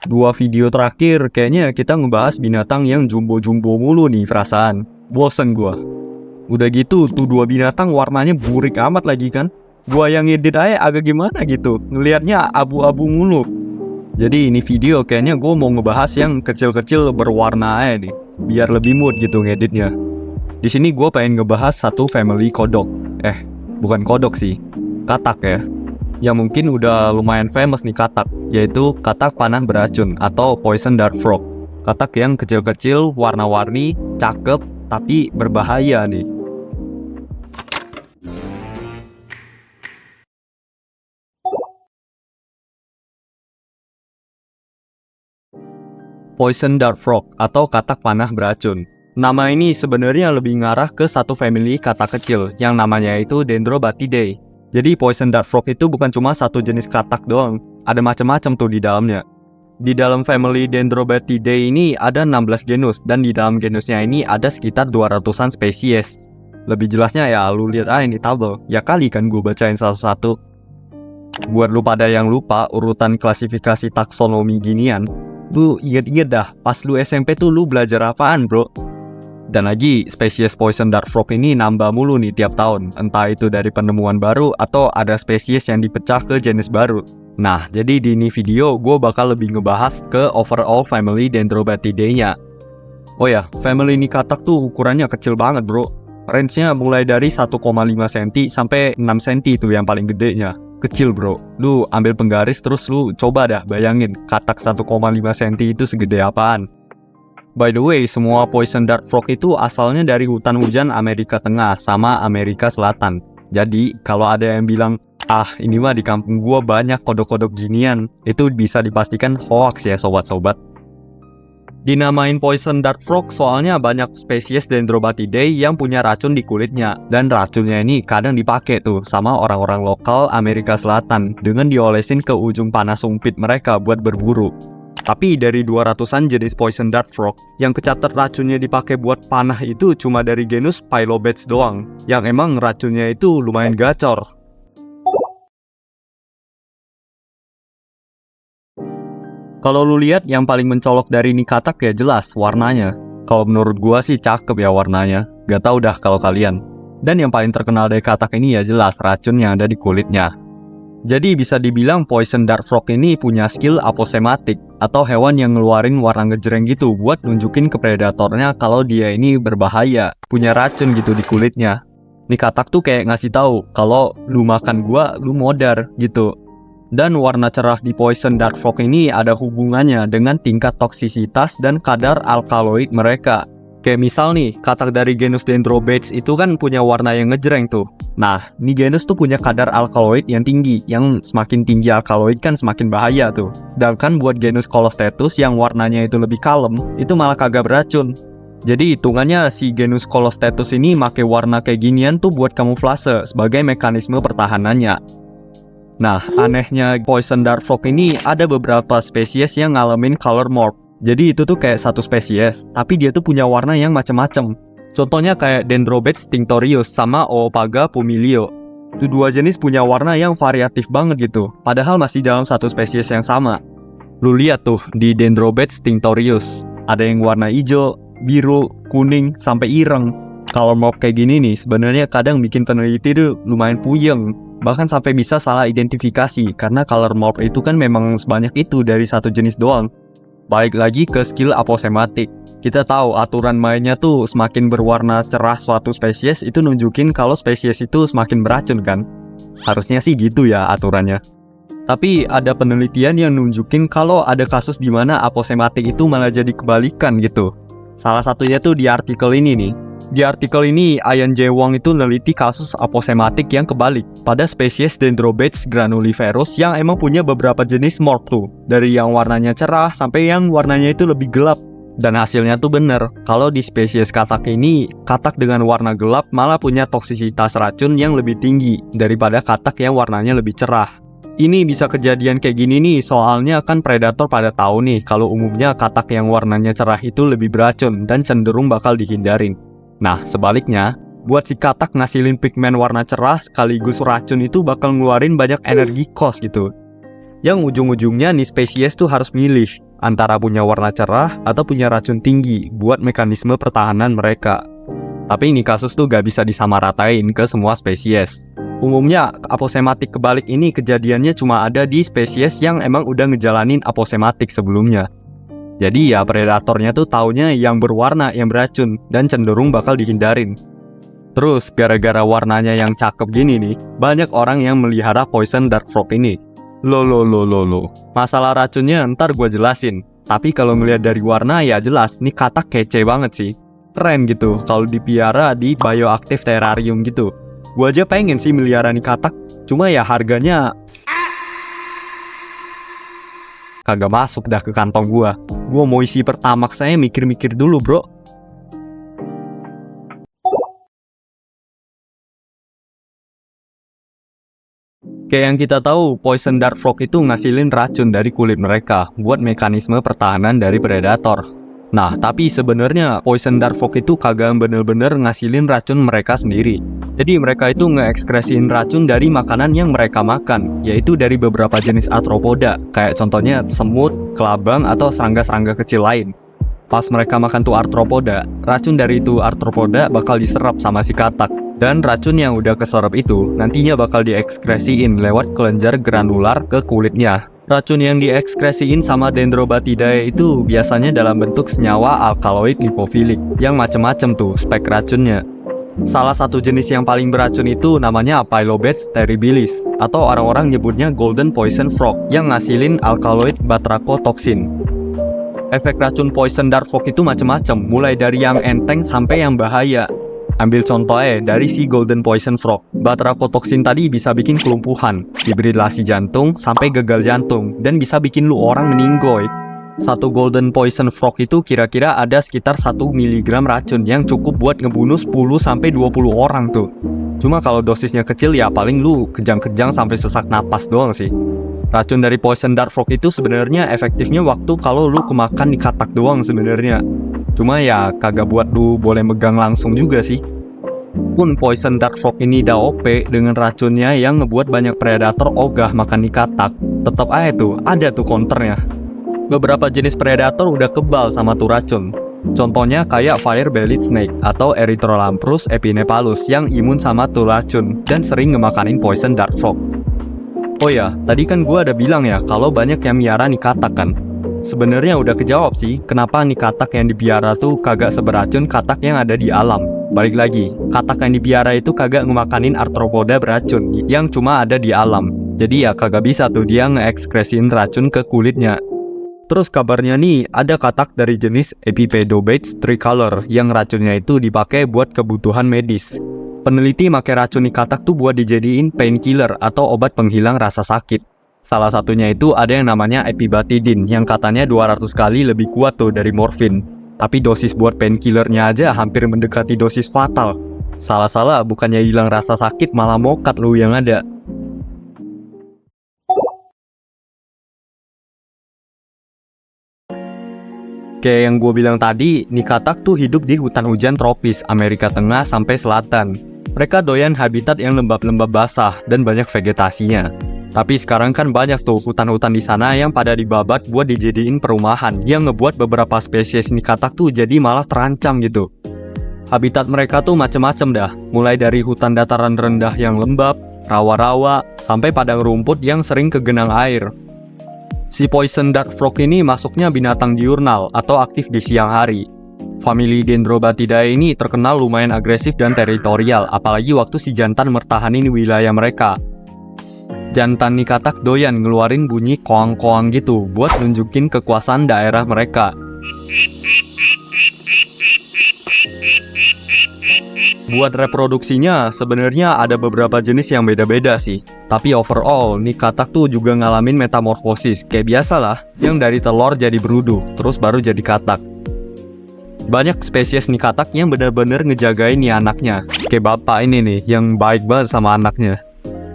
Dua video terakhir kayaknya kita ngebahas binatang yang jumbo-jumbo mulu nih perasaan. Bosen gua. Udah gitu tuh dua binatang warnanya burik amat lagi kan. Gua yang ngedit aja agak gimana gitu, ngelihatnya abu-abu mulu. Jadi ini video kayaknya gue mau ngebahas yang kecil-kecil berwarna aja nih, biar lebih mood gitu ngeditnya. Di sini gue pengen ngebahas satu family kodok. Bukan kodok sih, katak ya. Yang mungkin udah lumayan famous nih katak, yaitu katak panah beracun atau poison dart frog. Katak yang kecil-kecil, warna-warni, cakep, tapi berbahaya nih. Poison dart frog atau katak panah beracun. Nama ini sebenarnya lebih ngarah ke satu family katak kecil yang namanya itu Dendrobatidae. Jadi poison dart frog itu bukan cuma satu jenis katak doang, ada macam-macam tuh di dalamnya. Di dalam family Dendrobatidae ini ada 16 genus dan di dalam genusnya ini ada sekitar 200-an spesies. Lebih jelasnya ya lu lihat aja ini tabel, ya kali kan gue bacain satu-satu. Buat lu pada yang lupa urutan klasifikasi taksonomi ginian, lu inget-inget dah pas lu SMP tuh lu belajar apaan bro? Dan lagi, spesies poison dart frog ini nambah mulu nih tiap tahun. Entah itu dari penemuan baru atau ada spesies yang dipecah ke jenis baru. Nah, jadi di ini video gue bakal lebih ngebahas ke overall family Dendrobatidae-nya. Oh ya, family ini katak tuh ukurannya kecil banget bro. Range-nya mulai dari 1,5 cm sampai 6 cm itu yang paling gedenya. Kecil bro. Lu ambil penggaris terus lu coba dah bayangin katak 1,5 cm itu segede apaan. By the way, semua poison dart frog itu asalnya dari hutan hujan Amerika Tengah sama Amerika Selatan. Jadi, kalau ada yang bilang, ini mah di kampung gua banyak kodok-kodok ginian, itu bisa dipastikan hoax ya sobat-sobat. Dinamain poison dart frog soalnya banyak spesies Dendrobatidae yang punya racun di kulitnya. Dan racunnya ini kadang dipakai tuh sama orang-orang lokal Amerika Selatan dengan diolesin ke ujung panah sumpit mereka buat berburu. Tapi dari 200-an jenis poison dart frog, yang kecatat racunnya dipakai buat panah itu cuma dari genus Pylobates doang, yang emang racunnya itu lumayan gacor. Kalau lu lihat yang paling mencolok dari ini katak ya jelas warnanya. Kalau menurut gua sih cakep ya warnanya, gak tau dah kalau kalian. Dan yang paling terkenal dari katak ini ya jelas racun yang ada di kulitnya. Jadi bisa dibilang poison dart frog ini punya skill aposematik atau hewan yang ngeluarin warna ngejreng gitu buat nunjukin ke predatornya kalau dia ini berbahaya, punya racun gitu di kulitnya. Nih katak tuh kayak ngasih tahu kalau lu makan gua, lu modar gitu. Dan warna cerah di poison dart frog ini ada hubungannya dengan tingkat toksisitas dan kadar alkaloid mereka. Kayak misal nih, katak dari genus Dendrobates itu kan punya warna yang ngejreng tuh. Nah, ini genus tuh punya kadar alkaloid yang tinggi, yang semakin tinggi alkaloid kan semakin bahaya tuh. Sedangkan buat genus Colostetus yang warnanya itu lebih kalem, itu malah kagak beracun. Jadi hitungannya si genus Colostetus ini make warna kayak ginian tuh buat kamuflase sebagai mekanisme pertahanannya. Nah, anehnya poison dart frog ini ada beberapa spesies yang ngalamin color morph. Jadi itu tuh kayak satu spesies, tapi dia tuh punya warna yang macam-macam. Contohnya kayak Dendrobates tinctorius sama Oopaga pumilio. Itu dua jenis punya warna yang variatif banget gitu, padahal masih dalam satu spesies yang sama. Lu lihat tuh di Dendrobates tinctorius, ada yang warna hijau, biru, kuning, sampai ireng. Color morph kayak gini nih sebenarnya kadang bikin peneliti tuh lumayan puyeng. Bahkan sampai bisa salah identifikasi, karena color morph itu kan memang sebanyak itu dari satu jenis doang. Balik lagi ke skill aposematik. Kita tahu aturan mainnya tuh semakin berwarna cerah suatu spesies itu nunjukin kalau spesies itu semakin beracun kan? Harusnya sih gitu ya aturannya. Tapi ada penelitian yang nunjukin kalau ada kasus di mana aposematik itu malah jadi kebalikan gitu. Salah satunya tuh di artikel ini nih. Di artikel ini, Ian J. Wong itu neliti kasus aposematik yang kebalik pada spesies Dendrobates granuliferus yang emang punya beberapa jenis morph tuh. Dari yang warnanya cerah sampai yang warnanya itu lebih gelap. Dan hasilnya tuh bener, kalau di spesies katak ini, katak dengan warna gelap malah punya toksisitas racun yang lebih tinggi daripada katak yang warnanya lebih cerah. Ini bisa kejadian kayak gini nih, soalnya kan predator pada tahu nih kalau umumnya katak yang warnanya cerah itu lebih beracun dan cenderung bakal dihindarin. Nah, sebaliknya, buat si katak ngasilin pigmen warna cerah sekaligus racun itu bakal ngeluarin banyak energi cost gitu. Yang ujung-ujungnya nih spesies tuh harus milih antara punya warna cerah atau punya racun tinggi buat mekanisme pertahanan mereka. Tapi ini kasus tuh gak bisa disamaratain ke semua spesies. Umumnya aposematik kebalik ini kejadiannya cuma ada di spesies yang emang udah ngejalanin aposematik sebelumnya. Jadi ya predatornya tuh taunya yang berwarna, yang beracun, dan cenderung bakal dihindarin. Terus gara-gara warnanya yang cakep gini nih, banyak orang yang melihara poison dart frog ini. Loh. Masalah racunnya ntar gue jelasin. Tapi kalau ngelihat dari warna ya jelas, nih katak kece banget sih. Keren gitu kalau dipiara di bioaktif terrarium gitu. Gue aja pengen sih melihara nih katak, cuma ya harganya kagak masuk dah ke kantong gue. Gue mau isi Pertamax saya mikir-mikir dulu bro. Kayak yang kita tahu, poison dart frog itu ngasilin racun dari kulit mereka buat mekanisme pertahanan dari predator. Nah, tapi sebenarnya poison dart frog itu kagak bener-bener ngasilin racun mereka sendiri. Jadi mereka itu ngeekskresiin racun dari makanan yang mereka makan, yaitu dari beberapa jenis arthropoda, kayak contohnya semut, kelabang, atau serangga-serangga kecil lain. Pas mereka makan tuh arthropoda, racun dari itu arthropoda bakal diserap sama si katak. Dan racun yang udah keserap itu nantinya bakal diekskresiin lewat kelenjar granular ke kulitnya. Racun yang diekskresiin sama Dendrobatidae itu biasanya dalam bentuk senyawa alkaloid lipofilik yang macem-macem tuh spek racunnya. Salah satu jenis yang paling beracun itu namanya Pylobates terribilis, atau orang-orang nyebutnya golden poison frog yang ngasilin alkaloid batrakotoxin. Efek racun poison dart frog itu macem-macem, mulai dari yang enteng sampai yang bahaya. Ambil contohnya dari si golden poison frog. Batrakotoxin tadi bisa bikin kelumpuhan, fibrilasi jantung, sampai gagal jantung, dan bisa bikin lu orang meninggoy. Satu golden poison frog itu kira-kira ada sekitar 1 mg racun yang cukup buat ngebunuh 10-20 orang tuh. Cuma kalau dosisnya kecil ya paling lu kejang-kejang sampai sesak napas doang sih. Racun dari poison dart frog itu sebenarnya efektifnya waktu kalau lu kemakan di katak doang sebenarnya. Cuma ya kagak buat lu boleh megang langsung juga sih. Pun poison dart frog ini udah OP dengan racunnya yang ngebuat banyak predator ogah makan di katak, tetap aja tuh ada tuh counternya. Beberapa jenis predator udah kebal sama tuh racun. Contohnya kayak fire-bellied snake atau Erythrolamprus epinepalus yang imun sama tuh racun dan sering ngemakanin poison dart frog. Oh ya, tadi kan gua ada bilang ya kalau banyak yang miara nih katak kan. Sebenarnya udah kejawab sih kenapa nih katak yang dipiara tuh kagak seberacun katak yang ada di alam. Balik lagi, katak yang dipiara itu kagak ngemakanin arthropoda beracun yang cuma ada di alam. Jadi ya kagak bisa tuh dia ngeekskresiin racun ke kulitnya. Terus kabarnya nih ada katak dari jenis Epipedobates tricolor yang racunnya itu dipakai buat kebutuhan medis. Peneliti make racun nih katak tuh buat dijadiin painkiller atau obat penghilang rasa sakit. Salah satunya itu ada yang namanya epibatidin yang katanya 200 kali lebih kuat tuh dari morfin. Tapi dosis buat painkillernya aja hampir mendekati dosis fatal. Salah-salah bukannya hilang rasa sakit malah mokat lu yang ada. Kayak yang gue bilang tadi, nih katak tuh hidup di hutan hujan tropis Amerika Tengah sampai Selatan. Mereka doyan habitat yang lembab-lembab basah dan banyak vegetasinya. Tapi sekarang kan banyak tuh hutan-hutan di sana yang pada dibabat buat dijadiin perumahan yang ngebuat beberapa spesies nih katak tuh jadi malah terancam gitu. Habitat mereka tuh macem-macem dah, mulai dari hutan dataran rendah yang lembab, rawa-rawa, sampai padang rumput yang sering kegenang air. Si poison dart frog ini masuknya binatang diurnal atau aktif di siang hari. Famili Dendrobatidae ini terkenal lumayan agresif dan teritorial, apalagi waktu si jantan mertahanin wilayah mereka. Jantan nih katak doyan ngeluarin bunyi koang-koang gitu buat nunjukin kekuasaan daerah mereka. Buat reproduksinya sebenarnya ada beberapa jenis yang beda-beda sih. Tapi overall nih katak tuh juga ngalamin metamorfosis kayak biasalah, yang dari telur jadi berudu, terus baru jadi katak. Banyak spesies nih katak yang benar-benar ngejagain nih anaknya. Kayak bapak ini nih yang baik banget sama anaknya.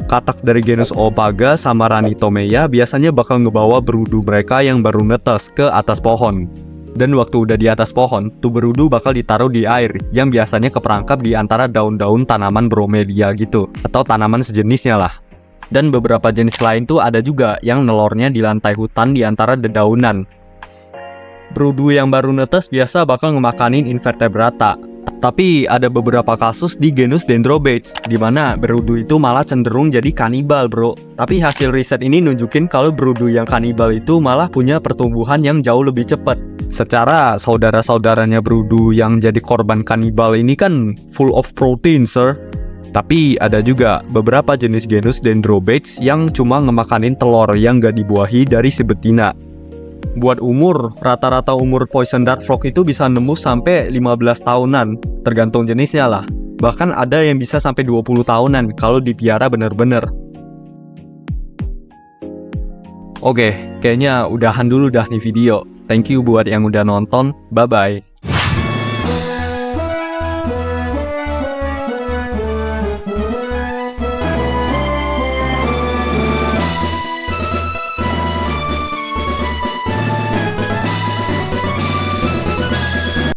Katak dari genus Opaga sama Ranitomeya biasanya bakal ngebawa berudu mereka yang baru netes ke atas pohon. Dan waktu udah di atas pohon, tuh berudu bakal ditaruh di air yang biasanya keperangkap di antara daun-daun tanaman bromelia gitu, atau tanaman sejenisnya lah. Dan beberapa jenis lain tuh ada juga yang nelornya di lantai hutan di antara dedaunan. Berudu yang baru netes biasa bakal ngemakanin invertebrata. Tapi ada beberapa kasus di genus Dendrobates, di mana berudu itu malah cenderung jadi kanibal, bro. Tapi hasil riset ini nunjukin kalau berudu yang kanibal itu malah punya pertumbuhan yang jauh lebih cepat. Secara saudara-saudaranya berudu yang jadi korban kanibal ini kan full of protein, sir. Tapi ada juga beberapa jenis genus Dendrobates yang cuma ngemakanin telur yang gak dibuahi dari si betina. Buat umur, rata-rata umur poison dart frog itu bisa nembus sampai 15 tahunan, tergantung jenisnya lah. Bahkan ada yang bisa sampai 20 tahunan kalau dipiara bener-bener. Oke, kayaknya udahan dulu dah nih video. Thank you buat yang udah nonton, bye-bye.